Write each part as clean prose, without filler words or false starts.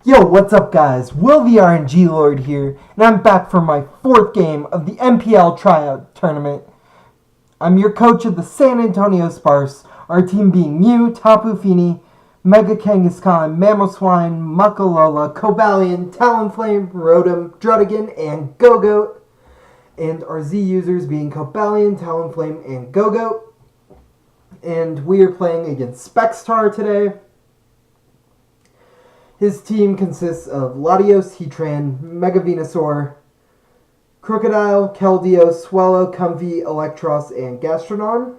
Yo, what's up guys? Will the RNG Lord here, and I'm back for my 4th game of the NPL Tryout tournament. I'm your coach of the San Antonio Sparce, our team being Mew, Tapu Fini, Mega Kangaskhan, Mamoswine, Muckalola, Cobalion, Talonflame, Rotom, Drudigan, and Gogoat. And our Z users being Cobalion, Talonflame, and Gogoat. And we are playing against Spextar today. His team consists of Latios, Heatran, Mega Venusaur, Crocodile, Keldeo, Swallow, Comfey, Electros, and Gastrodon.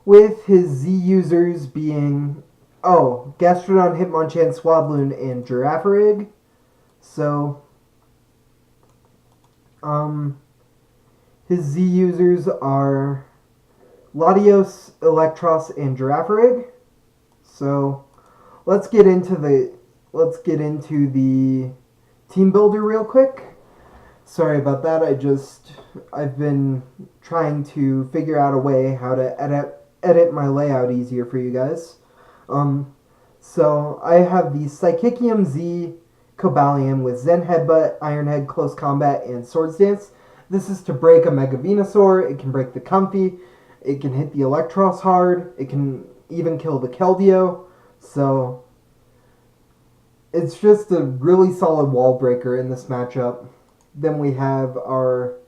With his Z users being, Gastrodon, Hitmonchan, Swadloon, and Girafarig. So, his Z users are Latios, Electros, and Girafarig. So, let's get into the team builder real quick. Sorry about that. I've been trying to figure out a way how to edit my layout easier for you guys. So I have the Psychikium Z Cobalion with Zen Headbutt, Iron Head, Close Combat, and Swords Dance. This is to break a Mega Venusaur. It can break the Comfey. It can hit the Electros hard. It can even kill the Keldeo. So, it's just a really solid wall breaker in this matchup. Then we have our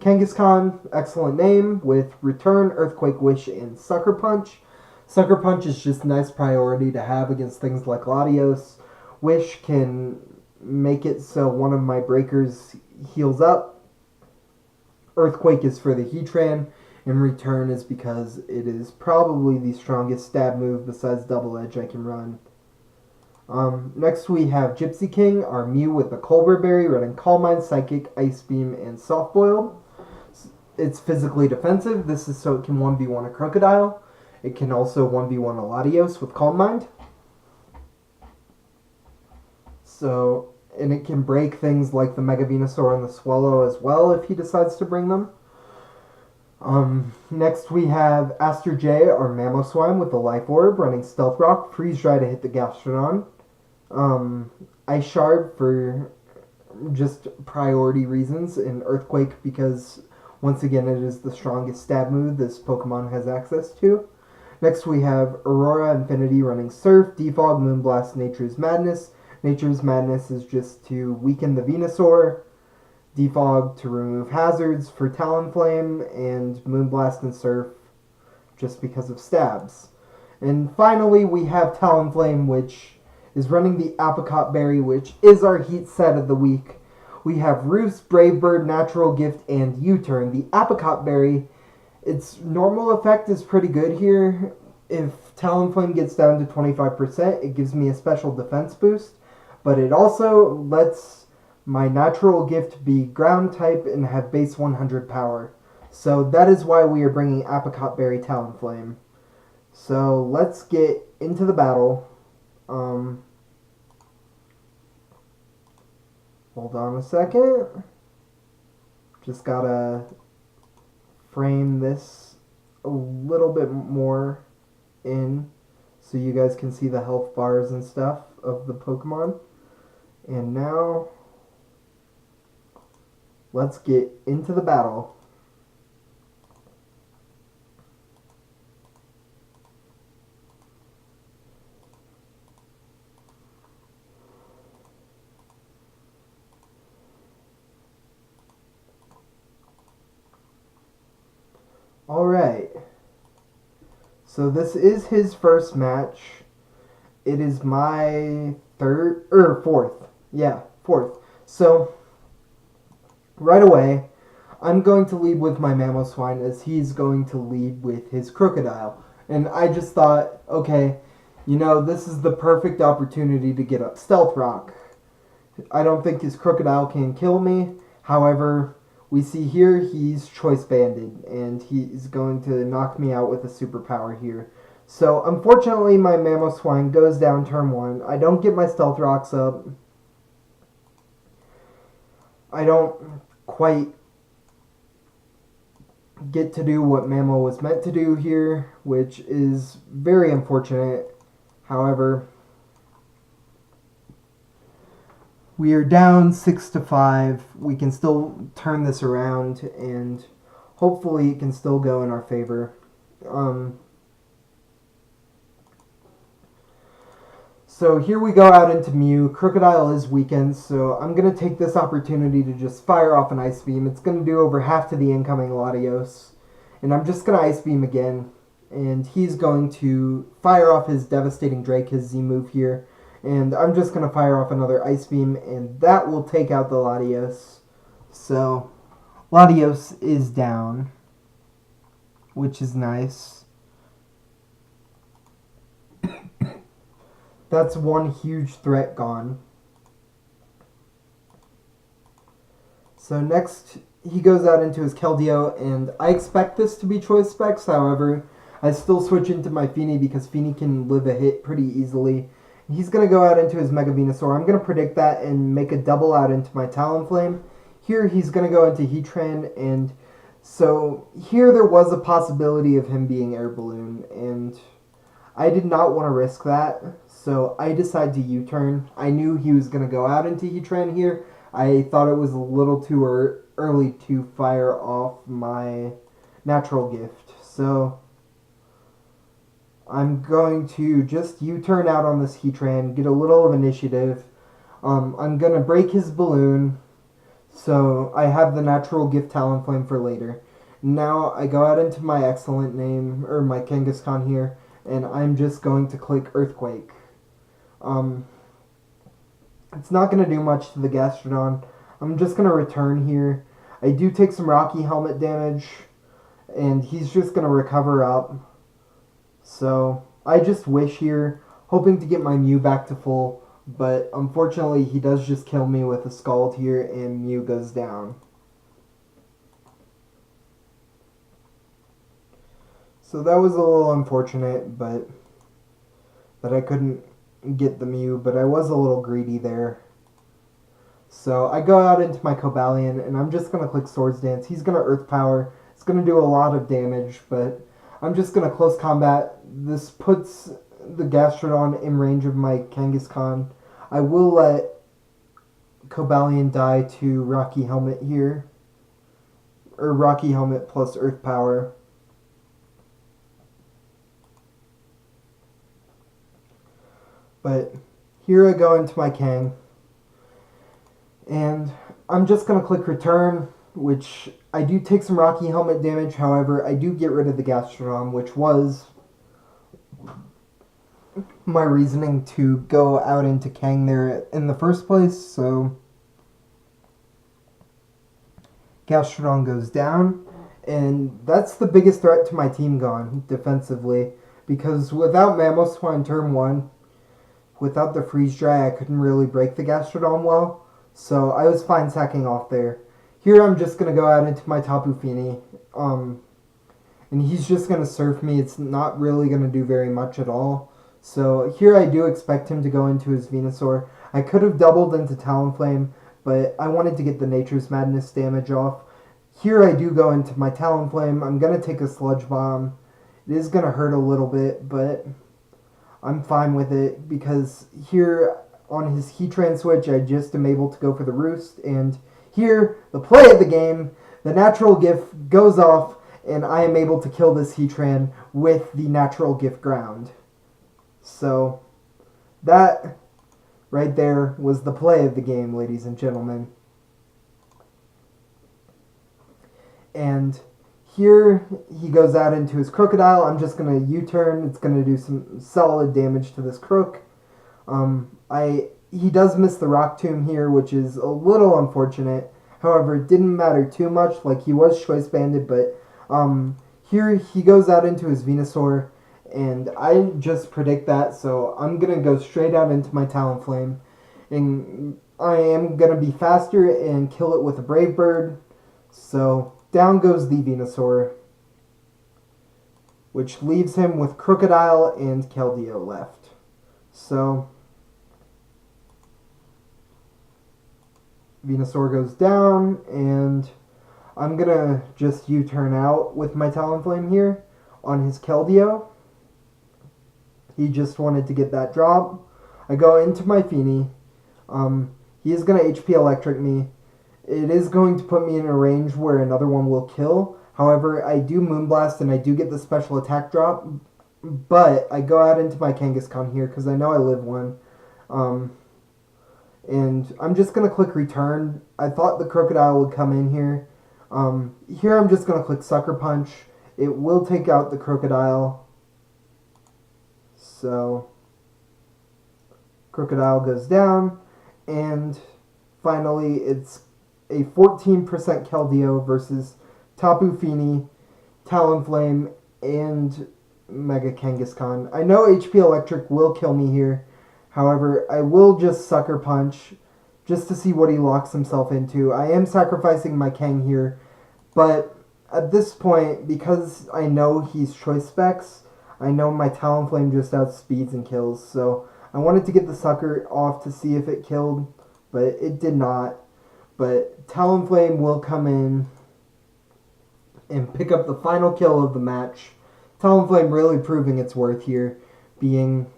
Kangaskhan, excellent name, with Return, Earthquake, Wish, and Sucker Punch. Sucker Punch is just nice priority to have against things like Latios. Wish can make it so one of my breakers heals up. Earthquake is for the Heatran, and Return is because it is probably the strongest stab move besides Double Edge I can run. Next we have Gypsy King, our Mew with the Colbur Berry, running Calm Mind, Psychic, Ice Beam, and Soft Boiled. It's physically defensive. This is so it can 1v1 a Crocodile. It can also 1v1 a Latios with Calm Mind. So, and it can break things like the Mega Venusaur and the Swallow as well if he decides to bring them. Next we have Aster J, our Mamoswine with the Life Orb, running Stealth Rock, Freeze Dry to hit the Gastrodon. Ice Shard for just priority reasons, and Earthquake because, once again, it is the strongest stab move this Pokemon has access to. Next we have Aurora Infinity running Surf, Defog, Moonblast, Nature's Madness. Nature's Madness is just to weaken the Venusaur. Defog to remove hazards for Talonflame, and Moonblast and Surf just because of stabs. And finally, we have Talonflame, which is running the Apricot Berry, which is our heat set of the week. We have Roost, Brave Bird, Natural Gift, and U-Turn. The Apricot Berry, its normal effect is pretty good here. If Talonflame gets down to 25%, it gives me a special defense boost, but it also lets my Natural Gift be ground type and have base 100 power. So that is why we are bringing Apricot Berry Talonflame. So let's get into the battle. Hold on a second. Just gotta frame this a little bit more in so you guys can see the health bars and stuff of the Pokemon. And now, let's get into the battle. Alright. So this is his first match. It is my fourth. Yeah, fourth. So, right away, I'm going to lead with my Mamoswine as he's going to lead with his Crocodile. And I just thought, okay, this is the perfect opportunity to get up Stealth Rock. I don't think his Crocodile can kill me. However, we see here he's Choice Banded, and he's going to knock me out with a superpower here. So, unfortunately, my Mamoswine goes down turn 1. I don't get my Stealth Rocks up. I don't quite get to do what Mamo was meant to do here, which is very unfortunate. However, We are down 6-5. We can still turn this around, and hopefully it can still go in our favor. So here we go out into Mew. Crocodile is weakened, so I'm going to take this opportunity to just fire off an Ice Beam. It's going to do over half to the incoming Latios. And I'm just going to Ice Beam again. And he's going to fire off his Devastating Drake, his Z move here. And I'm just going to fire off another Ice Beam, and that will take out the Latios. So, Latios is down, which is nice. That's one huge threat gone. So next, he goes out into his Keldeo, and I expect this to be choice specs. However, I still switch into my Feeny because Feeny can live a hit pretty easily. He's going to go out into his Mega Venusaur. I'm going to predict that and make a double out into my Talonflame. Here he's going to go into Heatran, and so here there was a possibility of him being Air Balloon, and I did not want to risk that, so I decided to U-turn. I knew he was going to go out into Heatran here. I thought it was a little too early to fire off my Natural Gift, so I'm going to just U-turn out on this Heatran, get a little of initiative. I'm going to break his balloon, so I have the Natural Gift Talonflame for later. Now I go out into my Excellent Name, or my Kangaskhan here, and I'm just going to click Earthquake. It's not going to do much to the Gastrodon. I'm just going to return here. I do take some Rocky Helmet damage, and he's just going to recover up. So, I just wish here, hoping to get my Mew back to full, but unfortunately he does just kill me with a Scald here, and Mew goes down. So that was a little unfortunate, but that I couldn't get the Mew, but I was a little greedy there. So I go out into my Cobalion, and I'm just going to click Swords Dance. He's going to Earth Power. It's going to do a lot of damage, but I'm just going to Close Combat. This puts the Gastrodon in range of my Kangaskhan. I will let Cobalion die to Rocky Helmet here. Or Rocky Helmet plus Earth Power. But here I go into my Kang. And I'm just going to click Return, which I do take some Rocky Helmet damage. However, I do get rid of the Gastrodon, which was my reasoning to go out into Kang there in the first place. So Gastrodon goes down, and that's the biggest threat to my team gone defensively, because without Mamoswine turn 1, without the Freeze Dry, I couldn't really break the Gastrodon well. So I was fine sacking off there. Here I'm just going to go out into my Tapu Fini. And he's just going to surf me. It's not really going to do very much at all. So here I do expect him to go into his Venusaur. I could have doubled into Talonflame, but I wanted to get the Nature's Madness damage off. Here I do go into my Talonflame. I'm going to take a Sludge Bomb. It is going to hurt a little bit, but I'm fine with it, because here on his Heatran switch, I just am able to go for the Roost, and here, the play of the game, the Natural Gift goes off, and I am able to kill this Heatran with the Natural Gift Ground. So, that right there was the play of the game, ladies and gentlemen. And here, he goes out into his Crocodile. I'm just going to U-turn. It's going to do some solid damage to this Croc. He does miss the Rock Tomb here, which is a little unfortunate. However, it didn't matter too much. Like, he was Choice Banded, but here he goes out into his Venusaur, and I just predict that, so I'm going to go straight out into my Talonflame. And I am going to be faster and kill it with a Brave Bird. So down goes the Venusaur, which leaves him with Crocodile and Keldeo left. So Venusaur goes down, and I'm going to just U-turn out with my Talonflame here on his Keldeo. He just wanted to get that drop. I go into my Feeny. He is going to HP Electric me. It is going to put me in a range where another one will kill. However, I do Moonblast and I do get the special attack drop. But I go out into my Kangaskhan here because I know I live one. And I'm just going to click return. I thought the Crocodile would come in here. Here I'm just going to click Sucker Punch. It will take out the Crocodile. So, Crocodile goes down. And finally, it's a 14% Keldeo versus Tapu Fini, Talonflame, and Mega Kangaskhan. I know HP Electric will kill me here. However, I will just Sucker Punch just to see what he locks himself into. I am sacrificing my Kang here, but at this point, because I know he's Choice Specs, I know my Talonflame just outspeeds and kills, so I wanted to get the Sucker off to see if it killed, but it did not. But Talonflame will come in and pick up the final kill of the match. Talonflame really proving its worth here, being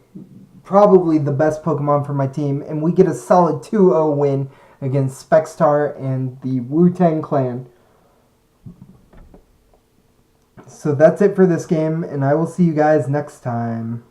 probably the best Pokemon for my team, and we get a solid 2-0 win against Spexstar and the Wu-Tang Clan. So that's it for this game, and I will see you guys next time.